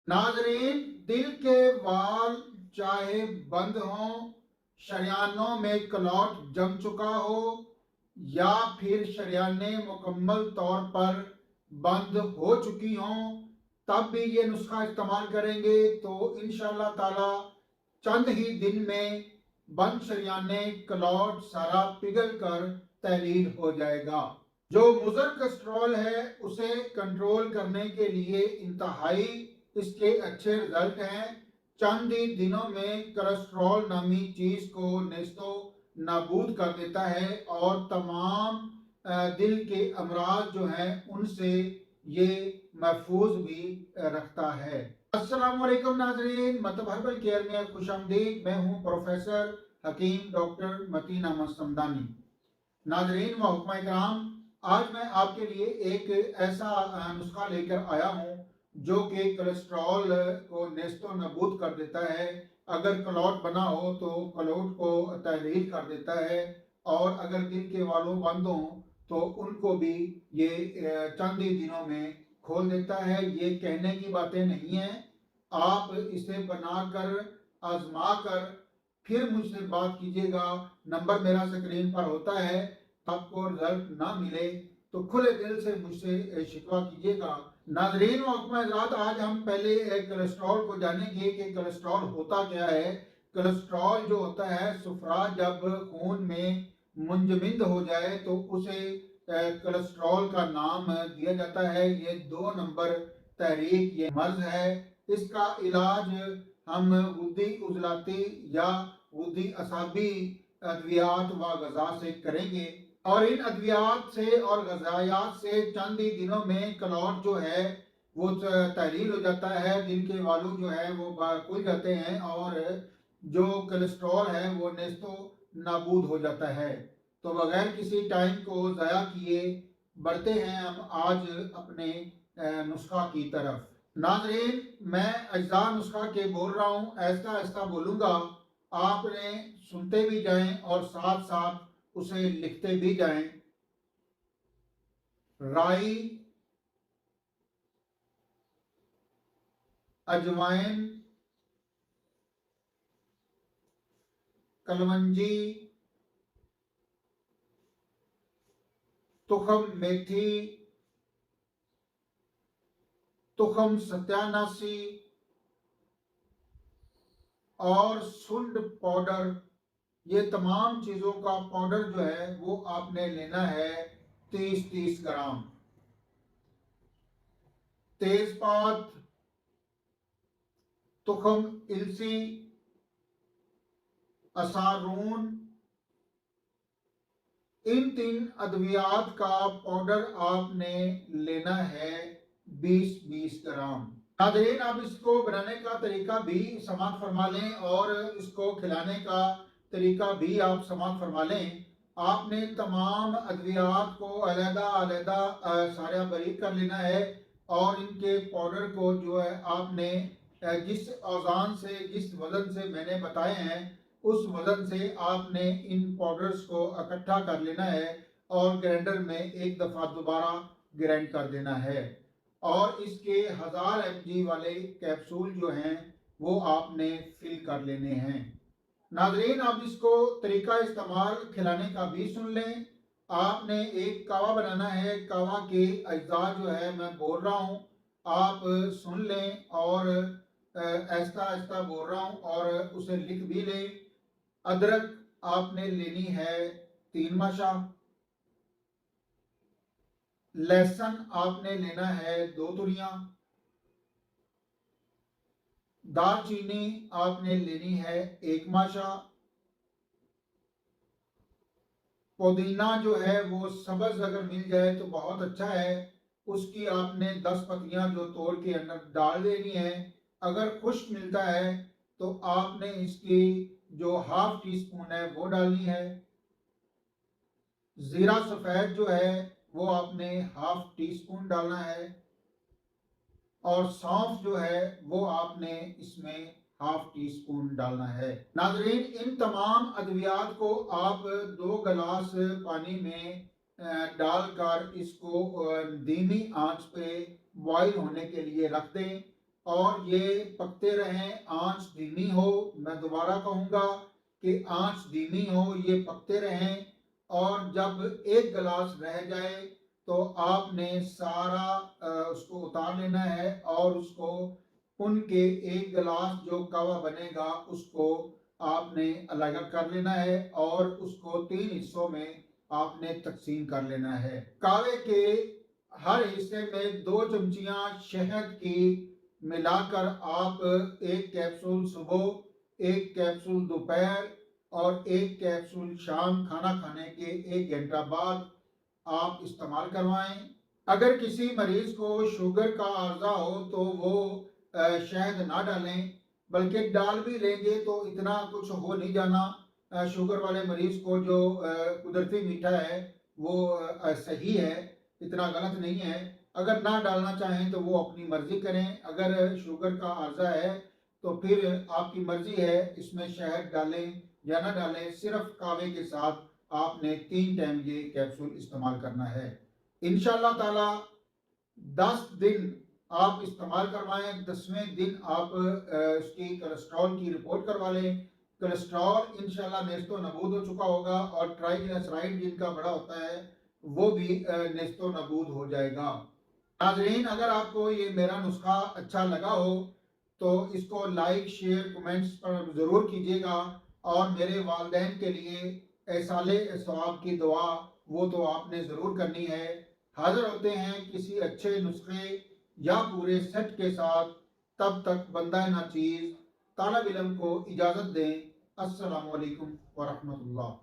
नाजरीन, दिल के वाल चाहे बंद हों, शरियानों में क्लॉट जम चुका हो या फिर शरियानें मुकम्मल तौर पर बंद हो चुकी हों, तब भी ये नुस्खा इस्तेमाल करेंगे तो इंशाअल्लाह ताला चंद ही दिन में बंद शरियानें क्लॉट सारा पिघल कर तहलील हो जाएगा। जो मुज़र कोलेस्ट्रॉल है उसे कंट्रोल करने के लिए इंतहाई इसके अच्छे रिजल्ट हैं। चंद ही दिनों में कोलेस्ट्रॉल नामी चीज को नेस्तो नाबूद कर देता है और तमाम दिल के अमराज जो हैं उनसे ये महफूज भी रखता है। अस्सलाम वालेकुम नाजरीन, मतलब हर्बल केयर में खुशामदीद। मैं हूँ प्रोफेसर हकीम डॉक्टर मतीन अहमद समदानी। नाजरीन व हुक्मा इकराम, आज मैं आपके लिए एक ऐसा नुस्खा लेकर आया हूँ जो कि कोलेस्ट्रॉल को नेस्तो नबूद कर देता है। अगर क्लॉट बना हो तो क्लॉट को तहलील कर देता है और अगर दिल के वालों बंद हों तो उनको भी ये चंद ही दिनों में खोल देता है। ये कहने की बातें नहीं हैं, आप इसे बनाकर आजमा कर फिर मुझसे बात कीजिएगा। नंबर मेरा स्क्रीन पर होता है। आपको रिजल्ट ना मिले तो खुले दिल से मुझसे शिकवा कीजिएगा। नाजरीन व हज़रात, आज हम पहले कोलेस्ट्रॉल को जानेंगे कि कोलेस्ट्रॉल होता क्या है। कोलेस्ट्रॉल जो होता है सुफरा, जब खून में मुंजमद हो जाए तो उसे कोलेस्ट्रॉल का नाम दिया जाता है। ये 2 नंबर तहरीक ये मर्ज है। इसका इलाज हम गुद्दी उजलाती या गुद्दी असाबी अद्वियात व गज़ा से करेंगे और इन अद्वियात से और गज़ायात से चंद ही दिनों में क्लॉट जो है वो तहलील हो जाता है। दिल के वालू जो है वो खुल जाते हैं और जो कोलेस्ट्रॉल है वो नेस्तो नाबूद हो जाता है। तो बगैर किसी टाइम को ज़ाया किए बढ़ते हैं हम आज अपने नुस्खा की तरफ। नाज़रीन, मैं अज्जा नुस्खा के बोल रहा हूँ, ऐसा ऐसा बोलूँगा, आपने सुनते भी जाएं और साथ साथ उसे लिखते भी जाएं। राई, अजवाइन, कलवंजी, तुखम मेथी, तुखम सत्यानाशी और सुंड पाउडर, ये तमाम चीज़ों का पाउडर जो है वो आपने लेना है 30-30 ग्राम। तेजपात, तुखम इलसी, असारून, इन 3 अद्वियात का पाउडर आपने लेना है 20-20 ग्राम। नाज़रीन, आप इसको बनाने का तरीका भी समाप्त फरमा लें और इसको खिलाने का तरीका भी आप समाप्त फरमा लें। आपने तमाम अद्वियात को अलहदा अलहदा सारा बारीक कर लेना है और इनके पाउडर को जो है आपने जिस औज़ान से जिस वज़न से मैंने बताए हैं उस वज़न से आपने इन पाउडर्स को इकट्ठा कर लेना है और ग्राइंडर में एक दफ़ा दोबारा ग्राइंड कर देना है और इसके 1000 mg वाले कैप्सूल जो हैं वो आपने फिल कर लेने हैं। नाजरीन, आप इसको तरीका इस्तेमाल खिलाने का भी सुन लें। आपने एक कावा बनाना है, कावा के अज्जा जो है मैं बोल रहा हूँ, आप सुन लें और ऐसा ऐसा बोल रहा हूँ और उसे लिख भी लें। अदरक आपने लेनी है 3 माशा, लहसुन आपने लेना है 2 तुरियां, दालचीनी आपने लेनी है 1 माशा, पुदीना जो है वो सब्ज अगर मिल जाए तो बहुत अच्छा है, उसकी आपने 10 पत्तियां जो तोड़ के अंदर डाल देनी है। अगर खुश्क मिलता है तो आपने इसकी जो ½ टीस्पून है वो डालनी है। जीरा सफ़ेद जो है वो आपने ½ टीस्पून डालना है और सौंफ जो है वो आपने इसमें ½ टीस्पून डालना है। नाजरीन, इन तमाम अद्वियात को आप 2 गिलास पानी में डालकर इसको धीमी आंच पे बॉईल होने के लिए रख दें اور یہ پکتے رہیں، آنچ دھیمی ہو. میں دوبارہ کہوں گا کہ آنچ دھیمی ہو، یہ پکتے رہیں. اور جب ایک گلاس رہ جائے تو آپ نے سارا اس کو اتار لینا ہے اور اس کو ان کے ایک گلاس جو کوا بنے گا اس کو آپ نے الگ کر لینا ہے اور اس کو 3 حصوں میں آپ نے تقسیم کر لینا ہے. کاوے کے ہر حصے میں 2 چمچیاں شہد کی ملا کر آپ ایک کیپسول صبح، ایک کیپسول دوپہر اور ایک کیپسول شام کھانا کھانے کے 1 گھنٹہ بعد آپ استعمال کروائیں. اگر کسی مریض کو شوگر کا عارضہ ہو تو وہ شہد نہ ڈالیں، بلکہ ڈال بھی لیں گے تو اتنا کچھ ہو نہیں جانا. شوگر والے مریض کو جو قدرتی میٹھا ہے وہ صحیح ہے، اتنا غلط نہیں ہے. اگر نہ ڈالنا چاہیں تو وہ اپنی مرضی کریں. اگر شوگر کا عارضہ ہے تو پھر آپ کی مرضی ہے، اس میں شہد ڈالیں یا نہ ڈالیں. صرف کاوے کے ساتھ آپ نے 3 ٹائم یہ کیپسول استعمال کرنا ہے. انشاءاللہ تعالی 10 دن آپ استعمال کروائیں. 10ویں دن آپ اس کی کولیسٹرول کی رپورٹ کروا لیں. کولیسٹرول انشاءاللہ نیست و نابود ہو چکا ہوگا اور ٹرائیگلیسرائڈ جن کا بڑا ہوتا ہے وہ بھی نیست و نابود ہو جائے گا. ناظرین، اگر آپ کو یہ میرا نسخہ اچھا لگا ہو تو اس کو لائک، شیئر، کمنٹس پر ضرور کیجیے گا. اور میرے والدین کے لیے ایصال ثواب کی دعا وہ تو آپ نے ضرور کرنی ہے. حاضر ہوتے ہیں کسی اچھے نسخے یا پورے سیٹ کے ساتھ. تب تک بندہ ناچیز طالب علم کو اجازت دیں. السلام علیکم ورحمۃ اللہ.